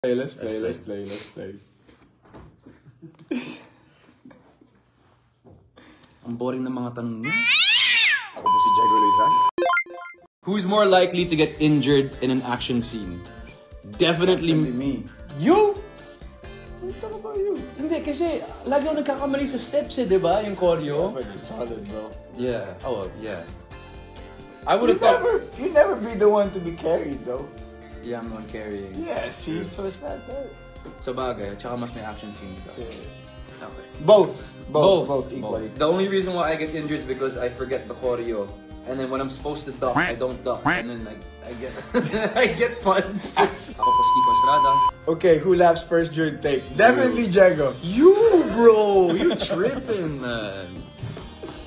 Let's play. Ang boring ng mga tanong niya. Ako po si Diego Rizal. Who's more likely to get injured in an action scene? Definitely me. You? What about you? Hindi, kasi lagi ako nagkakamali sa steps di ba? Yung choreo. But it's solid, bro. Yeah. Oh, yeah. I would have thought... You never be the one to be carried, though. Yeah, I'm the one carrying. Yeah, see, so it's not that. Sa bagay, tsaka mas may action scenes ka. Yeah. Okay. Both equally. The only reason why I get injured is because I forget the choreo. And then when I'm supposed to duck, I don't duck. And then I get I get punched. Ako po si Kiko Estrada. Okay, who laughs first during take? Definitely Diego. You, bro! You tripping, man.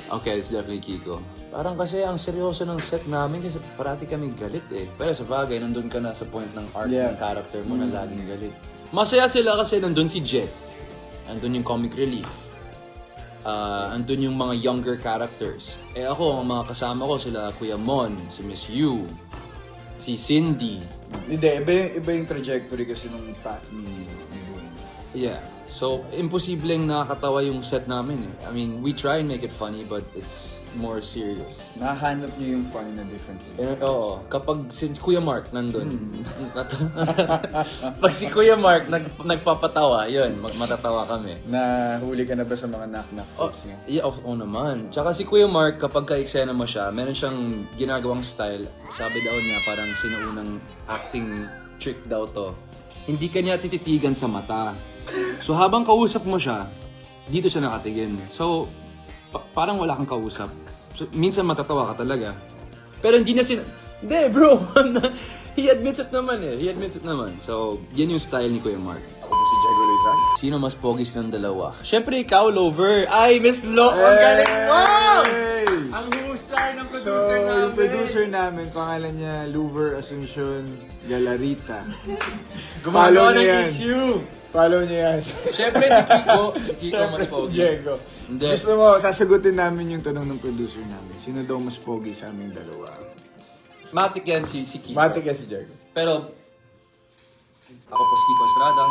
Okay, it's definitely Kiko. Parang kasi ang seryoso ng set namin kasi parati kami galit eh. Pero sa bagay, nandun ka na sa point ng arc ng character mo na laging galit. Masaya sila kasi nandun si Jet. Nandun yung comic relief. Andun yung mga younger characters. Eh ako, ang mga kasama ko sila Kuya Mon, si Miss Yu, si Cindy. Hindi, iba yung trajectory kasi nung path ni Buin. Yeah. So, imposibleng nakakatawa yung set namin eh. I mean, we try and make it funny but it's more serious. Nahanap niyo yung funny na different way. Oo. Kapag si Kuya Mark nandun, pag si Kuya Mark nagpapatawa, yun, matatawa kami. Nahuli ka na ba sa mga knock-knock tips niya? Yeah, oo naman. Tsaka si Kuya Mark, kapag ka-eksena mo siya, meron siyang ginagawang style. Sabi daw niya, parang sinuunang acting trick daw to. Hindi ka niya tititigan sa mata. So habang kausap mo siya, dito siya nakatingin. So, parang wala kang kausap. So, minsan matatawa ka talaga. Pero hindi na Hindi, bro. He admits it naman eh. So, yan yung style ni Kuya Mark. Ako po si Diego Rizal. Sino mas pogis ng dalawa? Siyempre, ikaw, Lover. Ay, Miss Lo! Ang galing mo! Ang husay ng producer namin. Yung producer namin, pangalan niya Lover Asuncion Galarita. Gumagawa ng issue. Follow niyo yan. Siyempre, si Kiko mas pogi. Si Diego. Hindi. Gusto mo, sasagutin namin yung tanong ng producer namin. Sino daw mas pogi sa aming dalawa? Matik yan si Kiko. Matik yan si Diego. Pero, ako po si Kiko Estrada.